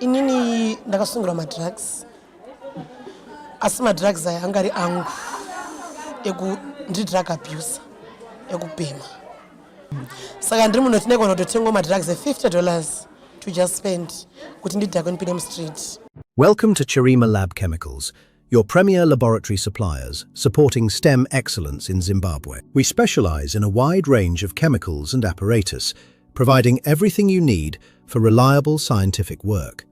Inini ndakasungura madrugs. Asi madrugs aya angari angu drug abuse ekubhema. Saka ndiri munhu tinenge kunototenga madrugs $50 to just spend kuti ndidhakwe ndipinde street. Welcome to Chirima Lab Chemicals, your premier laboratory suppliers supporting STEM excellence in Zimbabwe. We specialize in a wide range of chemicals and apparatus, providing everything you need for reliable scientific work.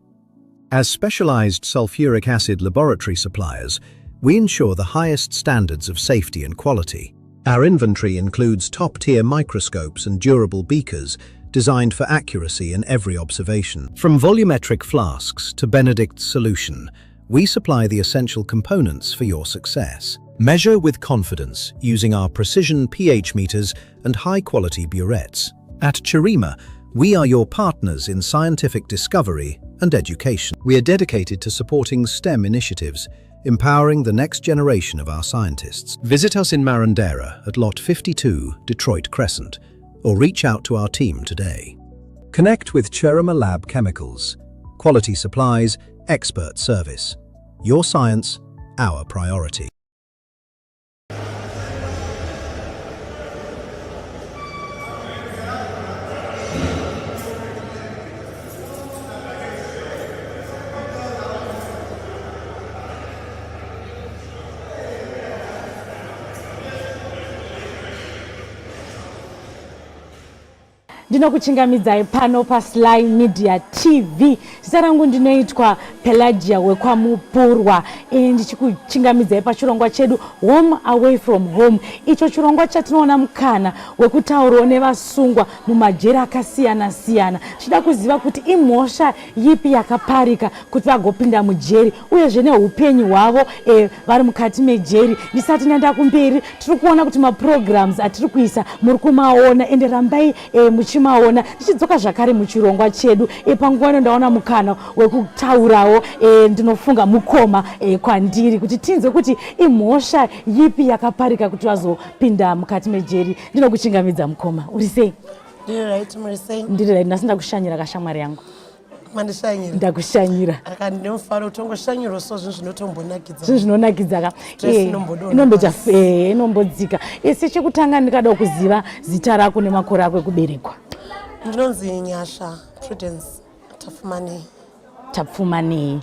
As specialized sulfuric acid laboratory suppliers, we ensure the highest standards of safety and quality. Our inventory includes top-tier microscopes and durable beakers designed for accuracy in every observation. From volumetric flasks to Benedict's solution, we supply the essential components for your success. Measure with confidence using our precision pH meters and high-quality burettes. At Chirima, we are your partners in scientific discovery and education. We are dedicated to supporting STEM initiatives, empowering the next generation of our scientists. Visit us in Marandera at Lot 52, Detroit Crescent, or reach out to our team today. Connect with Chirima Lab Chemicals. Quality supplies, expert service. Your science, our priority. Ndinokuchingamidzai pano paSly Media TV. Zita rangu ndinoitwa Pelagia wekwamupurwa. Ndichikuchingamidzai pachirongwa chedu Home Away from Home. Icho chirongwa chatinoona mukana wekutaurawo nevasungwa mumajeri akasiyana siyana. Chida kuziva kuti imhosva yipi yakaparika kuti vagopinda mujeri uyezve neupenyu hwavo vari mukati mejeri. Ndisati ndaenda kumberi, tiri kuona kuti maprograms atiri kuisa muri kumaona ende rambai muchimaona. Ndichidzoka zvakare muchirongwa chedu panguva ino ndaona mukana wekutaurawo ndinofunga mukoma kwandiri kuti tinzwe kuti imhosva yipi yakaparika kuti vazopinda mukati mejeri. Ndinokuchingamidza mukoma. Uri sei? Ndiri right, muri sei? Ndiri right. Ndasi ndakushanyira kashamwari yangu. Mandishanyira. Ndakushanyira. Ndinofara utongoshanyira so zvinhu zvinotombonakidza. Zvinhu zvinonakidza ka. Inombodzika. Sechekutanga ndikada kuziva zita rako nemakore ako ekuberekwa. Ndinonzi Nyasha Prudence Tapfumani. Tapfumani.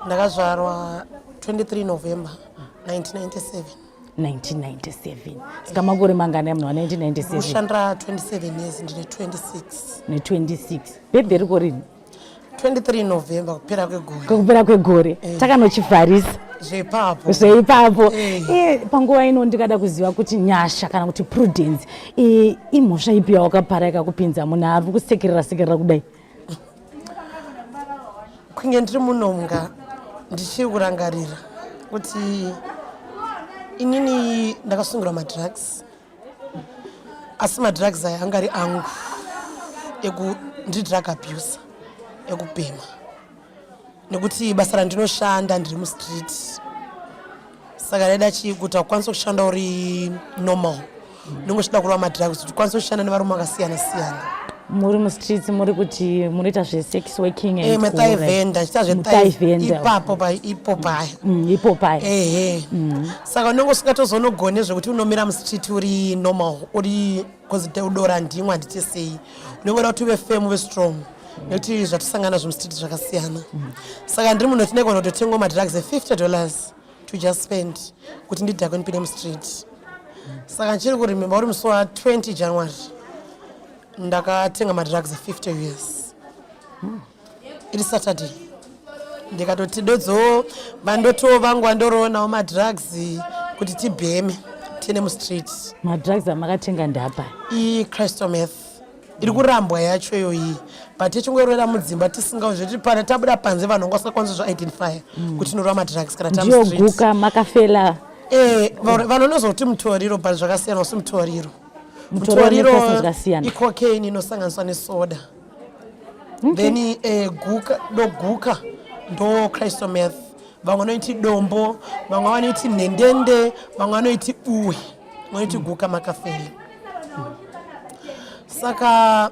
Ndakazvarwa 23 November 1997. 1997. Saka makore mangana yamunhu 1997? Kushandira 27 years ndine 26. Ne26. Birthday riko rini? 23 November kupera kwegore. Kupera kwegore. Takanochivharisa. Zveipapo. Panguva ino ndikada kuziva kuti Nyasha kana kuti Prudence imhosva ipi yawakaparika kupinza munhu ari kusekerera kudai? Kunge ndiri munhonga ndichiri kurangarira kuti inini ndakasungura madrugs. Asi madrugs aya angari angu drug abuse ekubhema. Nekuti basa randinoshanda ndiri mustreet. Saka ndaida kuti ukwanise kushanda uri normal. Ndingochida kurova madrugs kuti ukwanise kushanda nevarume vakasiyana siyana. Muri mustreets muri kuti munoita zvesex working and metaivenda chita zveipopaya. Saka unenge usingatozonogone zvekuti unomira mustreet uri normal uri because udora ndimwe handiti sei. Unenge uda kuti uve firm uve strong. Nekuti zvatisangana zvemustreet zvakasiyana. Saka ndiri munhu tinenge kunototenga madrugs $50 to just spend kuti ndidhakwe ndipinde mustreet. Saka nchiri kurememba uri musi wa 20 January ndakatenga madrugs 50 years. Iri Saturday. Ndikatoti dodzo vandoto vangu vandoronawo madrugs kuti tibheme tiende mustreet. Madrugs amakatenga ndapa? Crystal meth. Iri kurambwa yacho iyoyi. But tichingorwera mudzimba tisingazve tiri pana tabuda panze vanhu vasingakwanisi kuzviidentify kuti tinorwa madrugs kana tamu street. Ndiyo guka makafela. Vanonozoti mutoriro but zvakasiyana usi mutoriro. Mutoriro cocaine inosanganiswa nesoda. Then guka ndo crystal meth. Vamwe vanoiti dombo, vamwe vanoiti nhendende, vamwe vanoiti uwe, vanoiti guka makafeli. Saka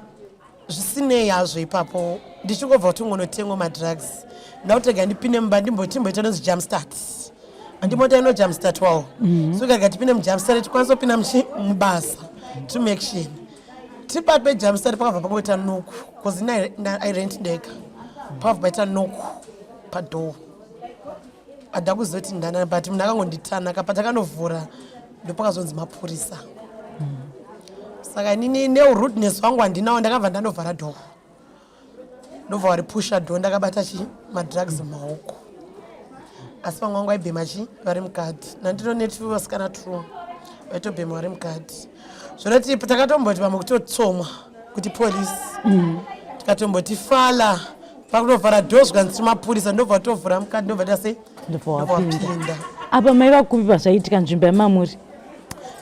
zvisinei hazvo ipapo ndichingobva kuti ungonotenga madrugs ndautega ndipinde mumba ndimboita nonzi jumpstart andimota ino jumpstart wawo so katika tipinde mujumpstart tikwanisa kupinda mubasa to make sure tipati pejumpstart pakabva pangoita noku because I rent deka pakabva paita noku padhoo ada kuzoti ndana but munhu akangonditanaka patakanovhura ndopakazonzi mapurisa saka inini neurudness wangu handinawo ndakabva ndanovhara dhoo ndobva waripusha dhoo ndakabata madrugs mumaoko asi vamwe vangu vaibhema vari mukati nandinoneti vasikana true vaitobhema vari mukati zvonoti takatomboti vamwe kutotsomwa kuti polisi tikatomboti fala pakutovhara dhoo zvikanzi mapurisa ndobva tovhura mukati ndobva tase ndobvapinda apa maiva kupi pazvaitika nzvimbo yamamuri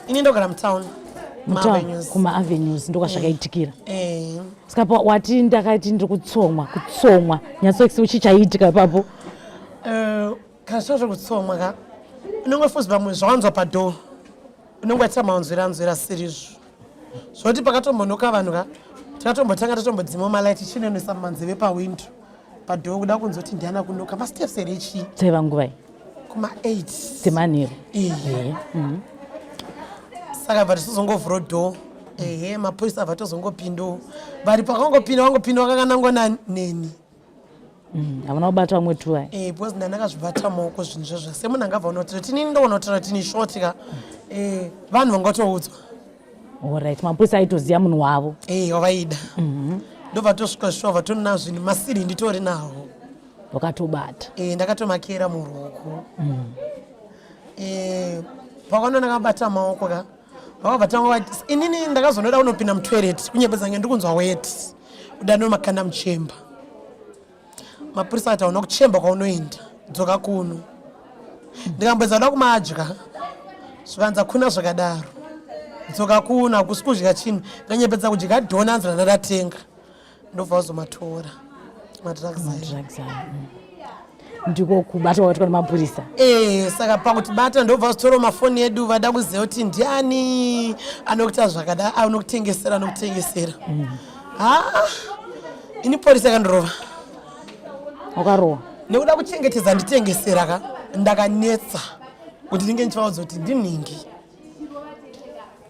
ini ndogara mutown kumaavenues ndokwazvakaitikira saka wati ndakati ndiri kutsomwa nyatsoksi chichaitika ipapo kana zvazvo kutsomwa ka unongofuzi pamwe zvawanzwa padhoo unongoitira maonzweranzwera sirizvo zvoti pakatombonoka vanhu ka takatombodzima malaiti chinonesa manzeve pawindo padhoo kuda kunzoti ndiana kunoka masteps here chii dzaiva nguvai kuma-8 dzemanheru saka bva tisizongovhura dhoo mapurisa abva tozongopindo vari pakangopinda vakanangona neni havana kubata vamwe tuwai because ndanakazvibata maoko zvinhu zvozvo semunhu angabva unotaura tinini ndonotaura tini shoti ka vanhu vangatoudzwa allright mapurisa aitoziva munhu wavo wavaida ndobva tosvika shuva tonina zvinhu masiri nditori nawo wakatobata ndakatomakera muruoko pakaona ndakabata maoko ka vakabva tanga inini ndakazonoda unopinda mutoilet kunyepedzange ndikunzwa weti udano makanda muchemba mapurisa ati hauna kuchemba kwaunoenda dzoka kuno ndikambodza uda kumadya zvikanza kuna zvakadaro dzoka kuno hakusi kudya chinhu nganyepedza kudya dhona anzi randadatenga ndobva wazomatora madrugs ndiko kubata kwakaitwa nemapurisa saka pakutibata ndobva vazotora mafoni edu vada kuziva kuti ndiani anokuita zvakada anokutengesera ini polisi yakandorova wakarowa nekuda kuchengetedza nditengesera ka ndakanetsa kuti ndinge ndichivaudza kuti ndinhingi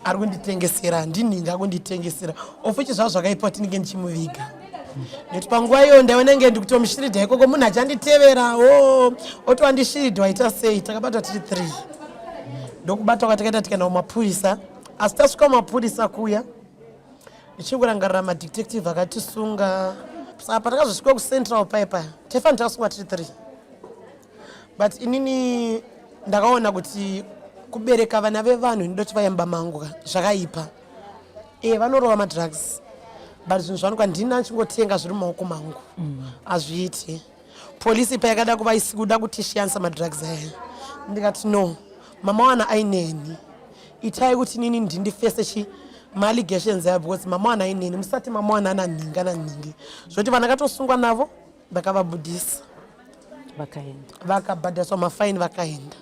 ari kunditengesera ndinhingi akunditengesera ofuchi zvavo zvakaipa kuti ndinge ndichimuviga nekuti panguva iyo ndaionenge ndikutomushiridha ikoko munhu achanditevera otowandishiridha waita sei takabatwa tiri 3 ndokubatwa kwatakaita tikaenda kumapurisa asi tasvika mumapurisa kuya ndichikurangarira madetective akatisunga saka patakazosvika kucentral paipa taifanira takasungwa tiri 3 but inini ndakaona kuti kubereka vana vevanhu ndoti vaimba mangu zvakaipa vanorova madrugs but zvinhu zvavanokwa ndini achingotenga zviri mumaoko mangu hazviiti polisi payakada kuva isikuda kutishiyanisa madrugs aya ndikati no mama wana aineni itai kuti nini ndindifese maallegations aya because mama wana aineni musati mama wana ananhingi zvoti vana katosungwa navo vakavabudisa vakabhadhaswa mafaini vakaenda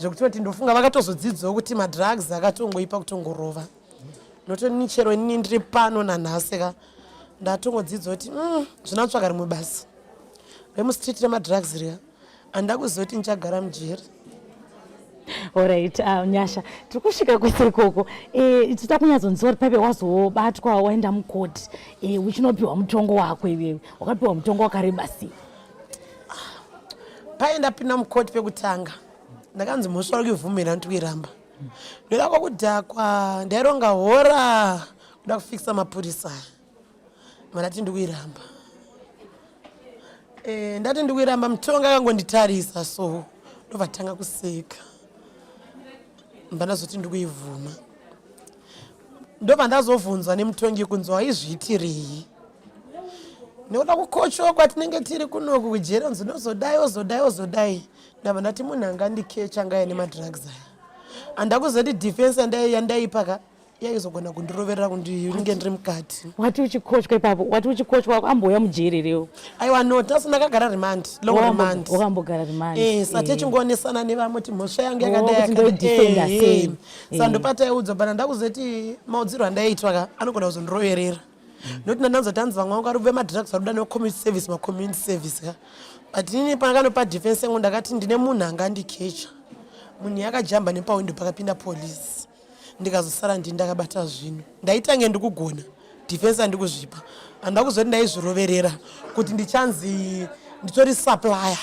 zvekuti kuti ndofunga vakatozodzidzawo kuti madrugs akatongoipa kutongorova notoni chero inini ndiri pano nanhasi ka ndatongodzidza kuti zvinatsvaka rimwe basa remustriti remadrugs riya handida kuziva kuti ndichagara mujeri allright nyasha tiri kusvika kwese ikoko tita kunyatsonziva kuti paipe wazobatwa waenda mukoti uchinopiwa mutongo wako iwewe wakapiwa mutongo wakareba sei paindapinda mukoti pekutanga ndakanzi mhosva uri kuvhumira ndikuiramba ndoda kwakudhakwa ndaironga hora kuda kufikisa mapurisa mandati ndikuiramba ndati ndikuiramba mutongo akangonditarisa so ndobva tanga kuseka mba ndazoti ndikuivhuma ndobva ndazobvunzwa nemutongi kunzi waizviitirei nekuda kukochwa kwatinenge tiri kunoku kujera nzi nozodai ndabva ndati munhu angandikecha ngaya nemadrugs aya handida kuzoti defense yandaipaka yaizogona kundiroverera kundinge ndiri mukati wati uchikochwa ipapo wati uchikochwa ambouya mujererewo aiwa not asi ndakagara remand long remand wakambogara remand sati echingoonesana nevamwe kuti mhosva yangu yakadai sa ndopata yaudzwa pana ndakuzoti maudzirwo andaiitwa ka anogona kuzondiroverera nokuti ndandanzotanzi vamwe vangu vari kuve madrugs ari kuda macommunity service ka but inini panakanopa defense yangu ndakati ndine munhu angandikecha munhu yakajamba nepawindo pakapinda polisi ndikazosara ndini ndakabata zvinhu ndaitange ndikugona defense handikuzvipa handida kuzoti ndaizviroverera kuti ndichanzi nditori supplier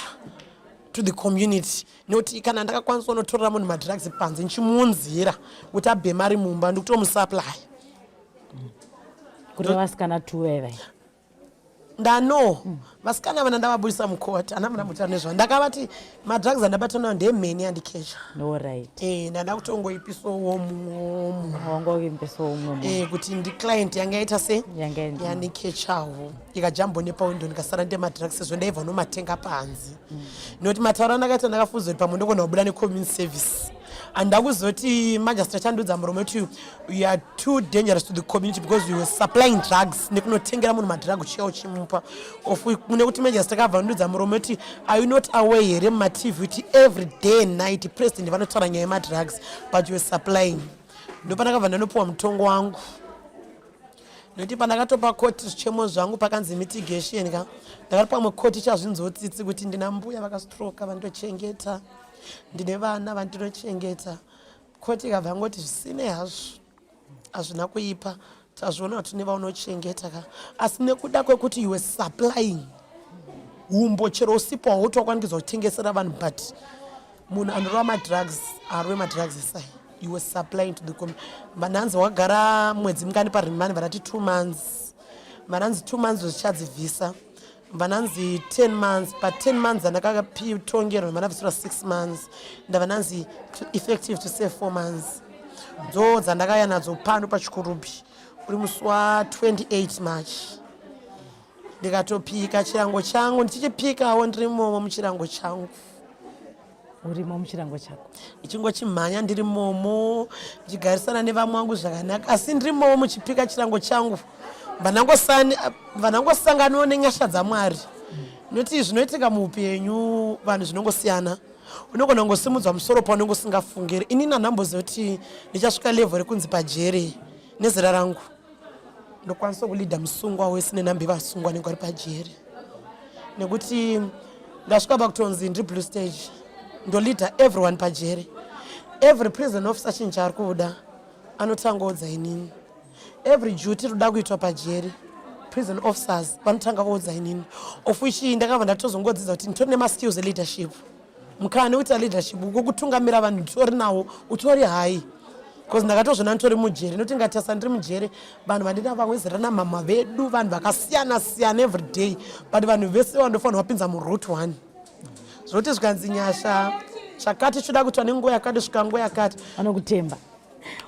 to the community nekuti kana ndakakwanisa kunotorera munhu madrugs panze ndichimuunzira kuti abhema ari mumba ndikutomusupply kuti vasikana 12 ndano vasikana vana ndavabudisa mukoti ana muna mutano nezva ndakavati madrugs andabata nayo ndemheni yandikecha oright ndanda kutongoipisowo mumwe kuti ndiclient yanga yaita se yandikechawo ikajambo nepawindo ndikasara ndemadrugs sezvo ndaibva nomatenga panze nokuti matauro andakaita ndakafunza kuti pamwe ndogona kubuda necommunity service handida kuzoti magistrate andudza muromo kuti you are too dangerous to the community because you were supplying drugs nekunotengera munhu madrug uchiya uchimupa nekuti magistrate akabva andudza muromo kuti are you not aware here mumatv kuti every day and night president vanotaura nyaya yemadrugs but you were supplying ndopandakabva ndanopiwa mutongo wangu nokuti pandakatopa koti zvichemo zvangu pakanzi mitigation ka ndakati pamwe koti ichazvinzotsitsi kuti ndina mbuya vakastroka vandochengeta ndine vana vandinochengeta koti ikabva yangoti zvisine hazvo hazvina kuipa tazviona kuti nevaunochengeta ka asi nekuda kwekuti you were supplying umbo chero usipo hauti wakwanikidza kutengesera vanhu but munhu anorova madrugs arove madrugs esai you were supplying to the community manhanzi wakagara mwedzi mungani parimani vanati 2 months manhanzi 2 months zvichadzivhisa vananzi 10 months but 10 months andakakatongerwa manabvisira 6 months ndavananzi effective to save 4 months dzo dzandakaya nadzo pano pachikurupi uri musi wa28 march ndikatopika chirango changu ndichichipikawo ndiri momo muchirango changu urimo muchirango chako ichingochimhanya ndiri momo ndichigarisana nevamwe vangu zvakanaka asi ndiri momo muchipika chirango changu vanangosanganawo nenyasha dzamwari noti zvinoitika muupenyu vanhu zvinongosiyana unogona kungosimudzwa musoro paunenge usingafungiri inini handamboziva kuti ndichasvika level rekunzi pajere nezera rangu ndokwanisa kulidha musungwa wese nenhambe vasungwa nenge vari pajere nekuti ndasvika pakutonzi ndiri blue stage ndolidha everyone pajere every prison officer chinji ari kuda anotanga odza inini every duty roda kuitwa pajeri prison officers vanotanga kuudza inini of which ndakabva ndatozongodzidza kuti nditori nemaskills eleadership mukana nekuita leadership ukutungamira vanhu nditori nawo utori hai because ndakatozvona nditori mujeri noti ngatasa ndiri mujeri vanhu vandina vamwezerana mama vedu vanhu vakasiyana siyana every day but vanhu vese vandofanirwa vapinza muroute 1 zvoti zvikanzi nyasha chakati choda kuitwa nenguva yakati svika nguva yakati vanokutemba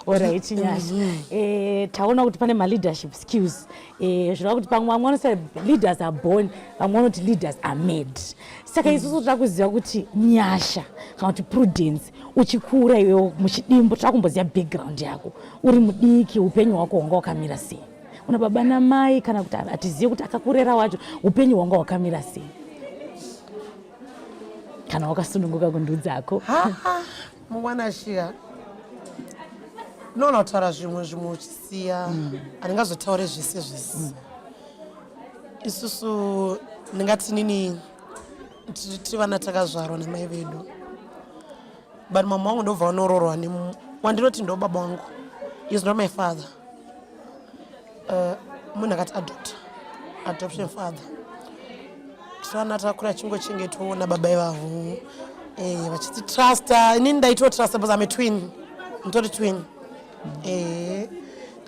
Alright, nyasha. Taona kuti pane ma-leadership skills. Zvirava kuti pamwe vamwe vanosati leaders are born, vamwe vanoti leaders are made. Saka isusu toda kuziva kuti nyasha kana kuti prudence uchikura iwewo muchidimbo toda kumboziva background yako. Uri mudiki upenyu hwako hwanga hwakamira sei. Una baba namai kana kuti atizive kuti akakurera wacho upenyu hwanga hwakamira sei. Kana wakasununguka kundudzako. Mwanashia. Nona kutaura zvimwe uchisiya handingazotaure zvese zvese isusu ndingati nini tiri vana takazvarwa namai vedu but mama wangu ndobva vanoroorwa wandinoti ndo baba wangu is not my father munhu akati adoption father tisana takura chingochengetwawo nababa ivavo vachiti trusta inini ndaitotrust because I'm a twin nditori twin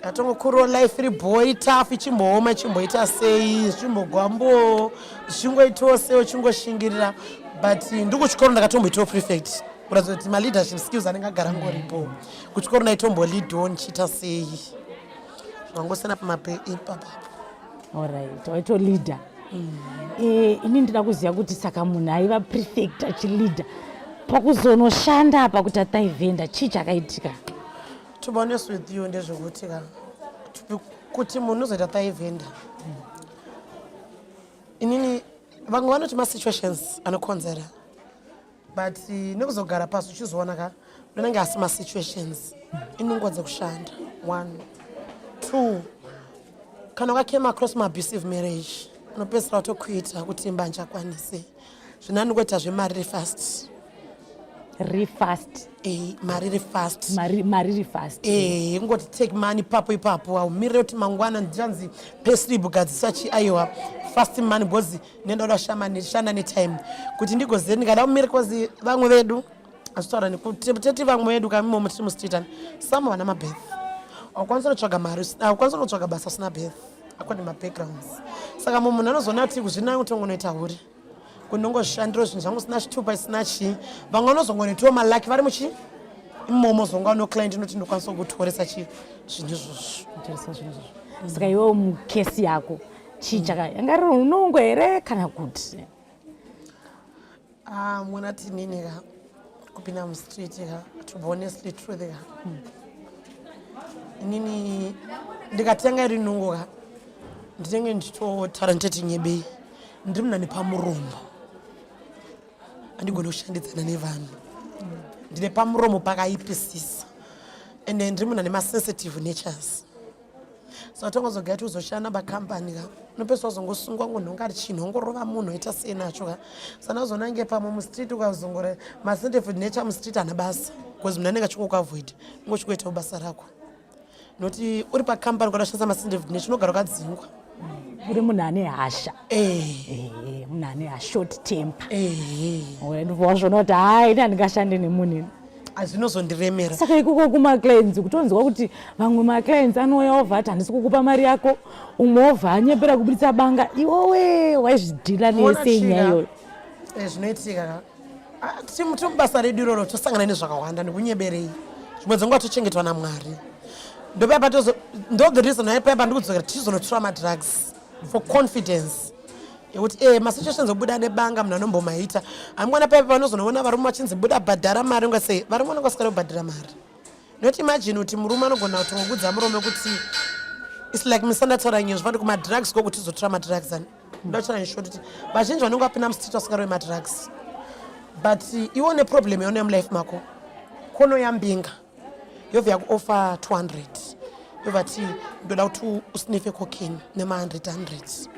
atongokuriro life iri boy tough ichimbooma ichimboita sei zvichimbogwambo zvichingoitawo sei uchingoshingirira but ndikuchikoro ndakatomboitawo prefect kuratidza kuti ma-leadership skills anenge agara ngoripo kuchikoro ndaitombolidho ndichiita sei zvangosiyana ipapapo. Alright, waito leader. Ini ndida kuziva kuti saka munhu aiva prefect achilida pakuzonoshanda apa kuti ataivhenda chii chakaitika. To be honest with you, ndezvekuti kuti munhu uzoita taivhenda inini vamwe vanoti ma-situations anokonzera but nekuzogara pasi uchizoona ka unenge asi ma-situations inongodza kushanda 1 2 kana wakakema across ma-abusive marriage unopedzisira kutokuita kuti mbanje akwanise zvinani kuita zvemari refast mari refast mari refast kungoti take money ipapo aumirire kuti mangwana ndichanzi payslip gadziswa aiwa fast money because nenda kushanda netime kuti ndigozive ndikada umire kozi vamwe vedu azvitaura nekuteti vamwe vedu kamimomo tiri mustreetani sama vana mabirth aukwanisa kutsvaga mari aukwanisa kutsvaga basa usina birth according mabackgrounds saka munhu anozoona kuti kuzvinai kutongonoita uri kunongozvishandiro zvinhu zvangu usina chitupa isina chii vamwe vanozongonoitiwo malaki vari muchi imomo zonga noclient inoti ndokwanisa kutoresa chii zvinhu izvozvo saka iwewo mukesi yako chii yanga riri unongo here kana kuti munati nini ka kupinda mustreet ka to be honestly truth ka inini ndikatanga iri nungo ka ndinenge ndichitotaura nditeti nyebei ndiri muna nepamuromo handigoni kushandidzana nevanhu ndine pamuromo pakaipisisa ende ndiri muna nemasensitive natures saka tongozogaya tiuzoshanda pakambani ka unopedziswa uzongosungwa ngonhonga ari chinhongorova munhu aita sei nacho ka sana uzonange pamwe mustreet ukazongore masensitive nature mustreet hana basa because muna anenge achingokavoid ungochikuitawo basa rako nokuti uri pakambani kada kushandisa masensitive nature unogara ukadzingwa uri munhu ane hasha munhu ane short temper ndovazvona kuti hai ini handingashande nemunhu azvinozondiremera saka ikoko kumaclients kutonzwa kuti vamwe maclients anouya ovha ati handisi kukupa mari yako umwe ovha anyepera kubuditsa banga iwowe waizvidhila nesei nyaya iyoyo zvinoitika timubasa redu iroro tosangana nezvakawanda nekunyeberei zvimwe dzenguva tochengetwa namwari ndo the reason aipaipa ndikudzokera tichizonotora madrugs for confidence yekuti masituations obuda nebanga munhu anombomaita amwana paipa panozonoona varume vachinzi buda bhadhara mari ungasei varume vanongasikara kubhadhara mari not imagine kuti murume anogona kutongokudza murume kuti its like misandataura nyezvo vati kumadrugs kokuti tizotora madrugs ani ndautaura nesho kuti vazhinji vanonge vapinda mustreet vasingarovi madrugs but iwo neproblem yaona yemulife mako konoyambinga yobva yakuoffer 200 yobvati ndoda kuti usnife cocaine nema100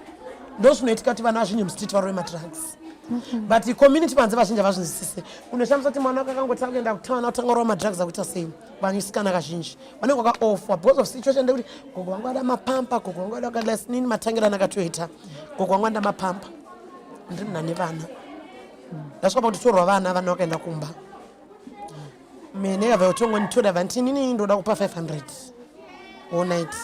ndo zvinoitika kuti vana vazhinji mustreet varove madrugs but community panze vazhinji havazvinzwisise unoshamisa kuti mwana wako akangotanga kuenda kutauna kutanga kurova madrugs akuita sei vanyisikana kazhinji vanenge vakaofwa because of situation ndekuti gogo wangu ada mapampa gogo wangu ada kadlasinini matangirana akatoita gogo wangu ada mapampa ndiri muna nevana ndasvika pakuti torwa vana vakaenda kumba mene kabva kutongonitoda vantinini ndoda kupa 500 all night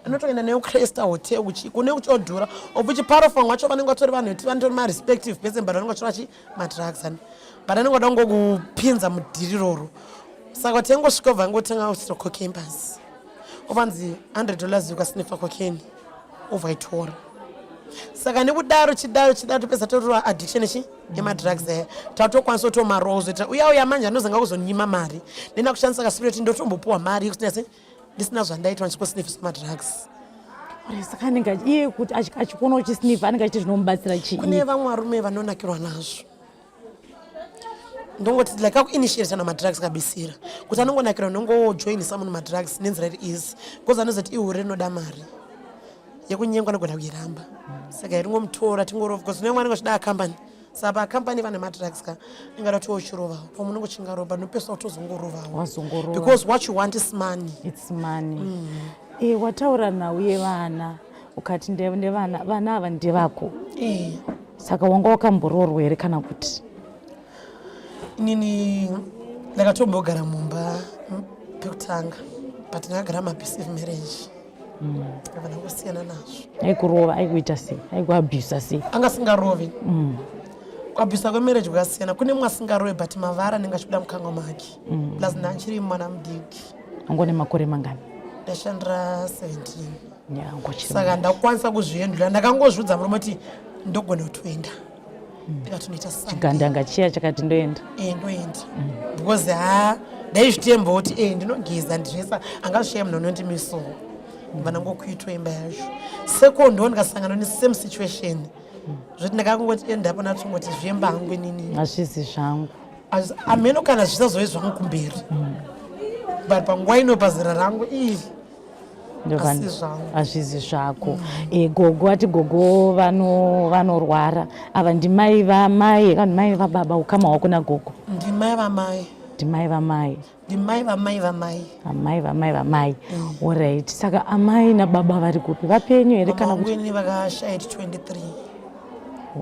anotoenda neukresta hotel kune kuchodhura obva chiparofang wacho vanenge vatori vanhu veti vanotori marespective person but vanenge vachitora madrugs ani but anenge vada kungokupinza mudhiri roro saka tengosvika obva angotanga kuchita cocaine basi ovanzi $100 ukasnifa cocaine obva itora saka nekudaro chidaro topedza torova addiction yemadrugs aya tatokwanisa kutomarozoita uya manje anozanga kuzonyima mari nenda kushandisa kasipireti ndotombopuwa mari yekuti ndisina zvandaitwa ndichikosnifisa madrugs saka anenge iye kuti achikuona uchisnifa anenge achiti zvinomubatsira chii kune vamwe varume vanonakirwa nazvo ndongoti like akuinitiatana madrugs kabisira kuti anongonakirwa nongojoinisa munhu madrugs nenzira iri easy because anozoti ihure rinoda mari yekunyengwa nogona kuiramba saka iringomutora tingorova because nemwe anenge achida akambani saka akambani vane madrugs ka ingada kuti uchirovawo pamunenge uchingaroba nopesa utozongorovawo because what you want is money. It's money. Wataura nauye vana ukati ndevana vana ava ndevako saka wanga wakamboroorwa here kana kuti inini ndakatombogara mumba pekutanga but ndakagara mabusive marriage avana kusiyana nazvo aikurova aikuita sei aikuabhusa sei angasingarovi kuabhusa kwemarriage kwakasiyana kune mumwe asingarovi but mavara anenge achibuda mukanga make plus ndanchiri mwana mudiki angone makore mangani ndashandira 17 saka ndakukwanisa kuzviendura ndakangozvidza murume kuti ndogona kutoenda ndikati noita chigandanga chiya chakati ndoenda ndoenda because ndaizvitemba kuti ndinogeza ndizvesa angazvishaye munhu unondimiso vanangokuitwa imba yazvo sekondo ndikasangana nesame situation zvoti ndakangoti endapo natongoti zvembangu nini hazvisi zvangu ameno kana zvisazove zvangu kumberi but panguva ino pazera rangu iri hazvizi zvako. Gogo ati gogo vanorwara. Ava ndimai vamai kana mai vababa ukama wako nagogo? Ndimai vamai. Ndimai vamai. Ndimai vamai vamai. Amai vamai vamai. Alright. Saka amai nababa vari kupi? Vapenyu here kana kuti? Mama vakashaya 23.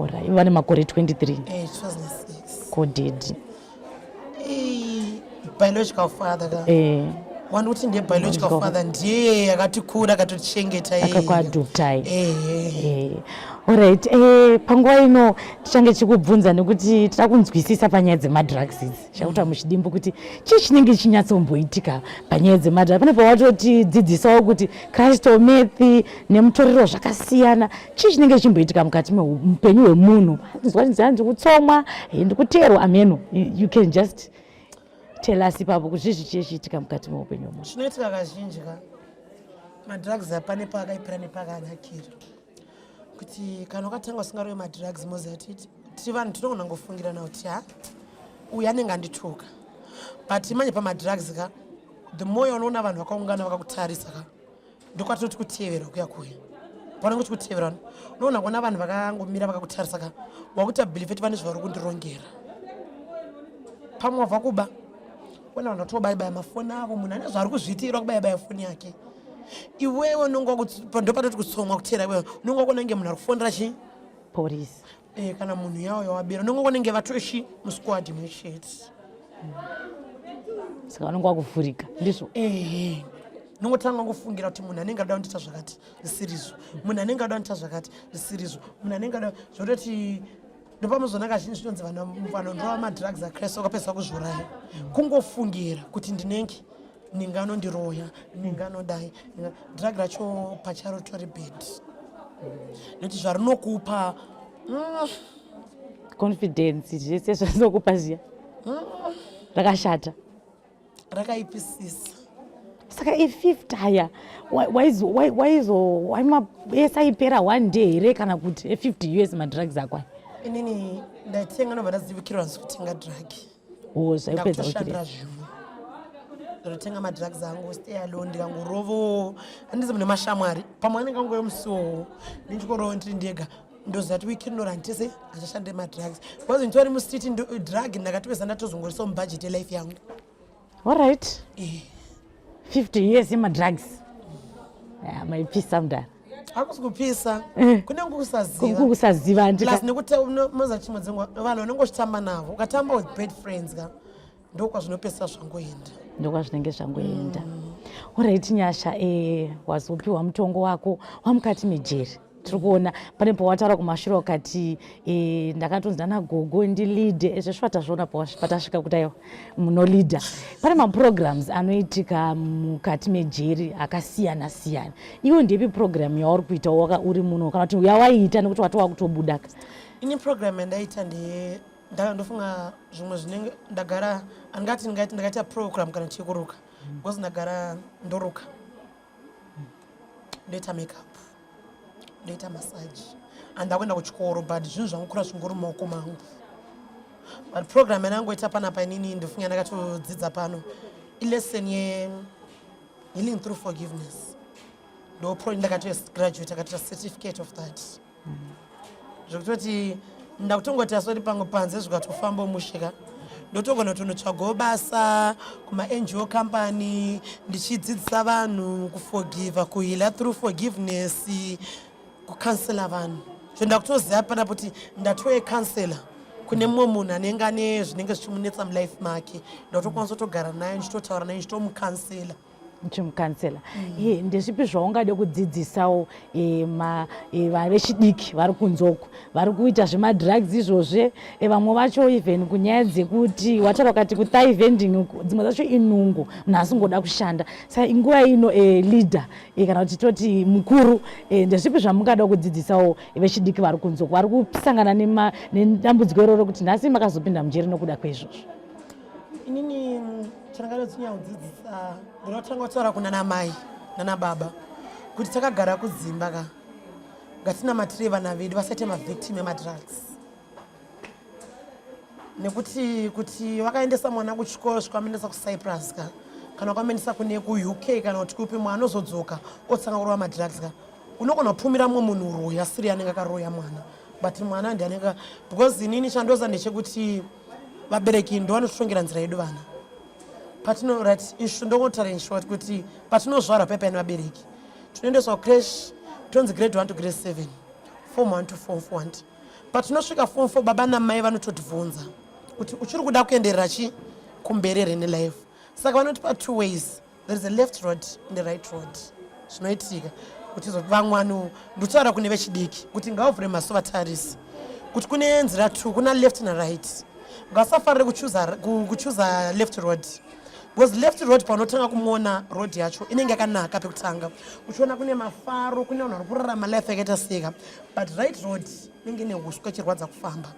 Alright. Vane makore 23. 2006. Coded. Biological father ka. Wani kuti ndiye biological father ndiye akatikura akatotichengeta yeye. Akakwadopta. Alright. Panguva ino tichange chikubvunza nekuti titakunzwisisa panyaya dzemadrugs idzi. Chakuta muchidimbu kuti chii chinenge chinyatsomboitika panyaya dzemadrugs. Pane pawatotidzidzisawo kuti crystal meth nemutoriro zvakasiyana. Chii chinenge chimboitika mukati muupenyu hwemunhu? Ndinzwa kutsomwa, ndikuteerwa ameno. You can just tell us ipapo kuti zvizvi chichiitika mukati meupenyu hwemunhu. Chinoitika kazhinji ka madrugs apane paakaipira nepakanakira. Kuti kana ukatanga usingarowe madrugs moziva tiri vanhu tinogona ngofungira nawo kuti uyu anenge andituka. But manje pamadrugs ka the more unoona vanhu vakaungana vakakutarisa ka ndokwatoti kutevera kuya kuya. Panenge kuti kutevera unoona kuona vanhu vakangomira vakakutarisa ka wakuti believe kuti vane zvavari kundirongera. Pamwe wabva kuba kuona vanhu vatobayibaya mafoni avo munhu ane zvaari kuzviitira kubayibaya foni yake. Iwewe ndopatoti kutsomwa kutera iwewe unonga kunenge munhu ari kufondera chi polisi kana munhu yawo yawabira unonga kunenge vatoshi musquad mwechete. Saka unonga wakuvhurika ndizvo. Nongotanga ngofungira kuti munhu anenge ada kundiita zvakati zvisirizo, munhu anenge ada kundiita zvakati zvisirizo, munhu anenge ada zvototi ndopamuzona kazhinji zvinonzi vanhu ndova madrugs aKristu akapedza kuzviuraya. Kungofungira kuti ndinenge ninganondiroya ninganodai drug racho pacharo tori bed nekuti zvarinokupa confidence zvese zvazinokupa ziya rakashata rakaipisisa. Saka e50 haya esaipera one day here kana kuti e50 US madrugs akwa? Inini ndaitenga nobva ndazivikirwa nzikutenga drug. Zvaipedza uchiri ndotenga madrugs angu stay alone ndikangorovo handizi mune mashamwari pamwe anenge angu yomusiwo ndichikorowo ndiri ndega ndoziva kuti weekend nora nditese achashande madrugs because nditori mustreet drug ndakatopesa ndatozongorisawo mubudget yelife yangu. Alright. 50 years yemadrugs maipisa mudara hakusi kupisa kunenge kusaziva plus nekuti moza chimwe dzenguva vanhu vanongochitamba navo ukatamba with bad friends ka ndokwazvinopesa zvangoenda. Ndokwazvinenge zvangoenda. Alright Nyasha, wazopiwa mutongo wako wamukati mejeri. Tiri kuona pane pawataura kumashure ukati ndakatonzi nagogo ndilide ezvo patazviona patasvika kudai munolidha. Pane maprograms anoitika mukati mejeri akasiyana siyana. Iwe ndepi program yauri kuita uri muno kana kuti yawaiita nekuti watova kutobuda? Ini program yandaita ndofunga zvimwe zvinenge ndagara angati ndakaita program kana chikuruka because ndagara ndoruka ndoita makeup ndoita massage andakwenda kuchikoro but zvinhu zvangokura zvingori mumaoko mangu. But program yanangoita panapa inini ndofunga ndakatodzidza pano ilesson healing through forgiveness ndakatograduate akatoita certificate of that zvokutoti ndakutongoti asori pangu panze zvikatofamba mushika ndotogona kutonotsvagawo basa kuma-NGO company ndichidzidzisa vanhu kuforgiva kuheala through forgiveness kukansela vanhu zvendakutoziva panapo kuti ndatove kansela kune mumwe munhu anenge ane zvinenge zvichimunetsa mulife make ndakutokwanisa kutogara naye ndichitotaura naye ndichitomukansela chimukansela. Ndezvipi zvaungade kudzidzisawo vechidiki vari kunzoko vari kuita zvemadrugs izvozve vamwe vacho even kunyaya dzekuti wataura ukati kuthigh vending dzimwe zacho inungo munhu asingoda kushanda. Saka inguva ino leader kana kuti toti mukuru ndezvipi zvamungada kudzidzisawo vechidiki vari kunzoko vari kusangana nedambudziko iroro kuti nhasi makazopinda mujeri nokuda kwezvozvo? Inini chandakatodzinya kudzidzisa ndinotanga kutaura kuna namai nanababa kuti takagara kudzimba ka ngatinamatire vana vedu vasaite mavictim emadrugs nekuti kuti vakaendesa mwana kuchikoro svikamuendesa kuCyprus ka kana kwamendisa kune ku-UK kana kuti kupi mwana ozodzoka otsanga kurowa madrugs ka unogona kupfumira mumwe munhu uroya asiri anenge akaroya mwana but mwana ndi anenge because inini chandoza ndechekuti vabereki ndovanoshongera nzira yedu vana ndongotaura in short kuti patinozvarwa pepa ine vabereki tinoendeswa kucrash tonzi grade 1 to grade 7 form 1 to form 1 patinosvika form 4 baba namai vanototibvunza kuti uchiri kuda kuenderera chi kumberere nelife saka vanotipa 2 ways there is a left road and a right road zvinoitika kuti vamwanu nditaura kune vechidiki kuti ngauvhure maso vatarisi kuti kune nzira 2 kuna left na right ngasafarire kuchuza left road because left road panotanga kumuona road yacho inenge yakanaka pekutanga uchiona kune mafaro kune vanhu vari kurarama life yakaita seka but right road inenge ine huswa ichirwadza kufamba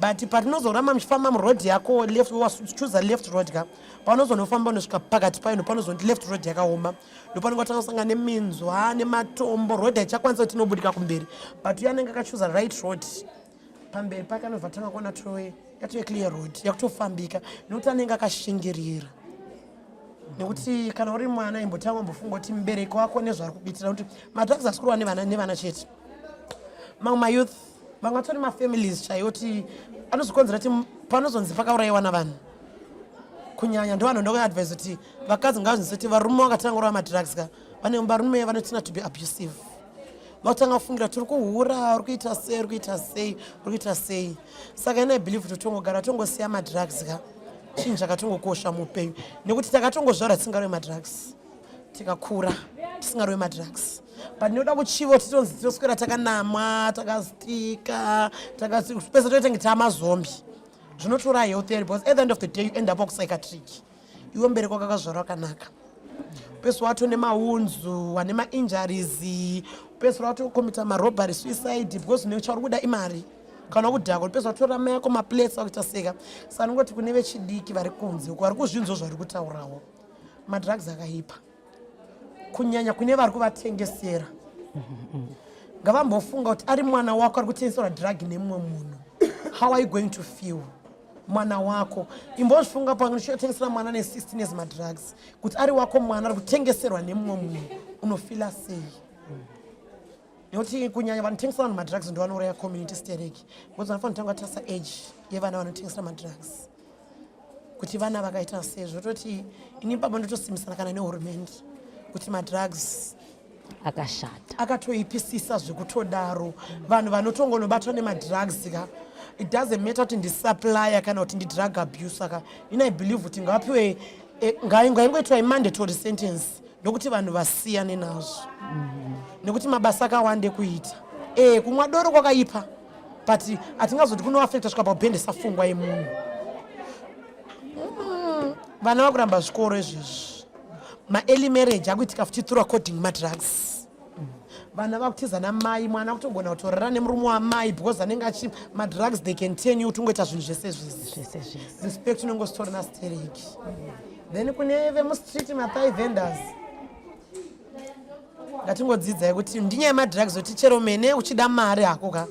but patinozorama muchifamba muroad yako left wachuza left road ka panozonofamba unosvika pakati paino panozonti left road yakaoma ndopanenge watanga kusangana neminzwa nematombo road haichakwanisa kuti inobudika kumberi but uyo anenge akachuza right road pamberi pake anobva tanga kuona yatove clear road yakutofambika nekuti anenge akashingirira nekuti kana uri mwana imbotanga mbofunga kuti mubereki wako nezvari kuitira kuti madrugs asikurwa nevana chete mamwe mayouth vamwe vatori mafamilies chaiwo kuti anozokonzera kuti panozonzi pakaurayiwa navanhu kunyanya ndo vanhu ndokuadvise kuti vakadzi ngavazinzise kuti varume vakatanga kurova madrugs ka vane varume vanotina to be abusive vakutanga kufungira tiri kuhura uri kuita sei saka ina believe kuti tongogara tongosiya madrugs ka chinhu chakatongokosha muupenyu nekuti takatongozvara tisingarovi madrugs tikakura tisingarovi madrugs but ndoda kuchivo titonzi toswera takanamwa takastika pese toitenge tamazombi zvinotora health yedu because at the end of the day you end up wakupsychiatric iwe mbereko wakakazvara wakanaka pese wato nemaunzu wane mainjuries pese watokomita marobbery suicide because nechauri kuda imari kana kudhaka kuti pese watora mai yako maplates akuita seka saka nongoti kune vechidiki vari kunze uko vari kuzvinzwa zvari kutaurawo madrugs akaipa kunyanya kune vari kuvatengesera ngavambofunga kuti ari mwana wako ari kutengeserwa drug nemumwe munhu how are you going to feel mwana wako imbozvifunga panotengesera mwana ne16 years madrugs kuti ari wako mwana ari kutengeserwa nemumwe munhu unofila sei nekuti kunyanya vanotengesera vanhu madrugs ndo vanouraya community stereki because vanofanira kutanga tasa age yevana vanotengesera madrugs kuti vana vakaita sezvo toti ini baba ndotosimbisana kana nehurumende kuti madrugs akashata akatoipisisa zvekutodaro vanhu vanotongonobatwa nemadrugs ka it doesn't matter kuti ndisupplier kana kuti ndidrug abuse ka ina I believe kuti ngapiwe ngaingoitwa mandatory sentence ndokuti vanhu vasiyane nazvo nekuti mabasa akawande kuita kumwa doro kwakaipa but hatingazoti kunoafecta svika paubhendesa pfungwa yemunhu vana vakuramba zvikoro izvezvi ma-early marriage akuitika futi through according madrugs vana vakutiza namai mwana kutogona kutorara nemurume wamai because anenge achi madrugs they can turn you utongoita zvinhu zvese zvese respect unongositorina stereki then kune vemustreet mathai vendors ngatingodzidzai kuti ndinyaya yemadrugs kuti chero mene uchida mari hako ka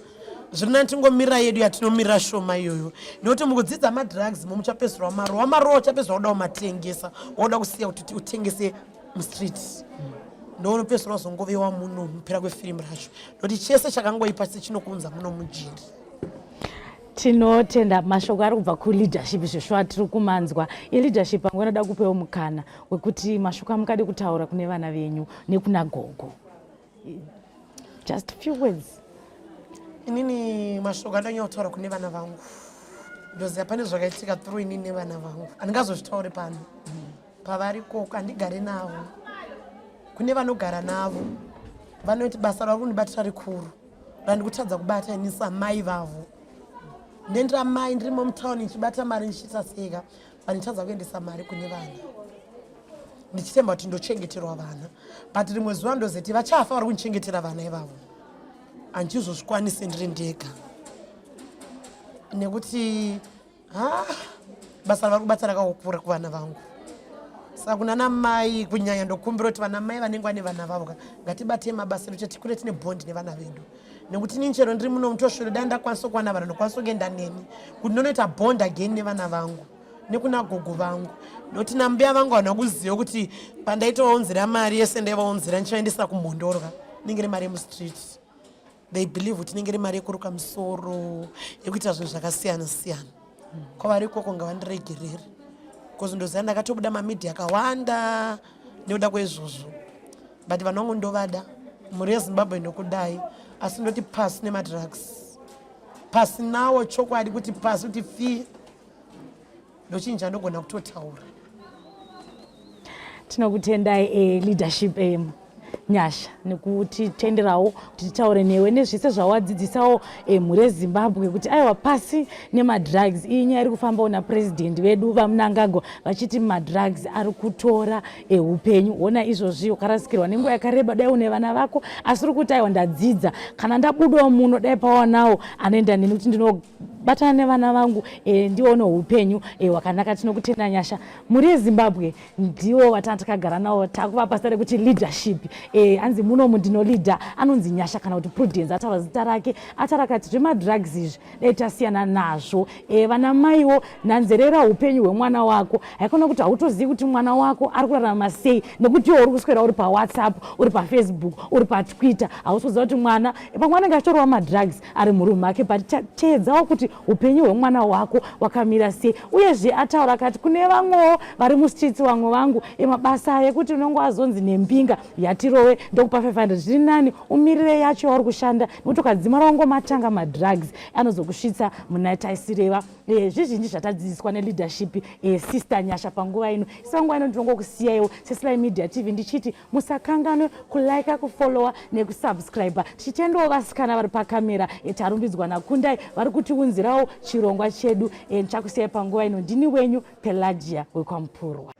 zvirinani tingomirira yedu yatinomirira shoma iyoyo nekuti mukudzidza madrugs muchapedzerwa maro wamaro uchapedzerwa kuda kumatengesa wauda kusiya kuti utengese mustreet ndounopedzerwa uzongovewa muno mupera kwefirimu racho nokuti chese chakangoipa chinokunza muno mujeri tinotenda mashoko ari kubva kuleadership zveshuwa tiri kumanzwa ileadership angu anoda kupewo mukana wekuti mashoko amukade kutaura kune vana venyu nekuna gogo just few words. Inini mashoko andanyataura kune vana vangu ndoziva pane zvakaitika through inini nevana vangu handingazozvitaure pano pavari koko handigare navo kune vanogara navo vanoti basa ravo kundibatira rikuru randikutadza kubata ini samai vavo ndendira mai ndirimo mutauni ndichibata mari ndichiita seka vanditadza kuendesa mari kune vana ndichitemba kuti ndochengeterwa vana but rimwe zuva ndozeti vachafa vari kunichengetera vana ivavo handichizozvikwanise ndiri ndega nekuti basa vari kubata rakakura kuvana vangu saka kuna namai kunyanya ndokumbira kuti vana mai vanenge vane vana vavo ngatibatei mabasa edu tikure tine bondi nevana vedu nekuti ini chero ndiri muno mutoshoro dai ndakwanisa kuwana vanhu ndokwanisa kuenda neni kuti ndonoita bond again nevana vangu nekuna gogo vangu nokuti nambuya vangu havana kuziva kuti pandaitovaunzira mari yese ndaivaunzira ndichaendesa kumhondorwa inenge iri mari yemustreet. They believe kuti inenge iri mari yekuruka musoro yekuita zvinhu zvakasiyana siyana. Kwavari ikoko ngavandiregerere because ndoziva ndakatobuda mamidhi akawanda nekuda kwaizvozvo, but vanhu vangu ndovada mhuri yezimbabwe ndokudai, asi ndoti pasi nemadrugs, pasi nawo chokwadi kuti pasi kuti fi ndochinja ndogona kutotaura. Tinokutendai leadership nyasha nekutitenderawo kuti titaure newe nezvese zvawadzidzisawo mhuri yeZimbabwe kuti aiwa pasi nemadrugs. Iyi nyaya iri kufambawo napurezidendi vedu vaMnangagwa vachiti madrugs ari kutora upenyu. Ona izvozvi ukarasikirwa nenguva yakareba dai une vana vako asi uri kuti aiwa ndadzidza kana ndabudawo muno dai pawanawo anoenda neni kuti ndinobatana nevana vangu ndione upenyu hwakanaka. Tinokutenda nyasha. Mhuri yeZimbabwe ndiwo vatana takagara nawo takuvapa zita rekuti leadership. Anzi munomu ndinolidha anonzi Nyasha kana kuti Prudence ataura zita rake atarakati zvemadrugs izvi dai tasiyana nazvo. Vana maiwo nanzerera upenyu hwemwana wako. Haikona kuti hautozivi kuti mwana wako ari kurarama sei nekuti iwo uri kuswera uri paWhatsApp, uri paFacebook, uri paTwitter. Hautoziva kuti mwana pamwe anenge achitorwa madrugs ari murumu make, but teedzawo kuti upenyu hwemwana wako wakamira sei. Uyezve ataura akati kune vamwewo vari mustreets vamwe vangu mabasa ekuti unenge wazonzi nembinga yatirowe ndokupa 500 zviri nani umirire yacho yauri kushanda nekuti ukadzimara wangomatanga madrugs anozokusvitsa muna taisireva. Zvizhinji zvatadzidziswa neleadership sister Nyasha panguva ino. Panguva ino ndinongokusiyaiwo seSly Media TV ndichiti musakanganwe kulike, kufollowa nekusubscribe. Tichitendawo vasikana vari pakamera tarumbidzwa naKundai vari kutiunzirawo chirongwa chedu. Ndichakusiyai panguva ino. Ndini wenyu Pelagia wekwamupurwa.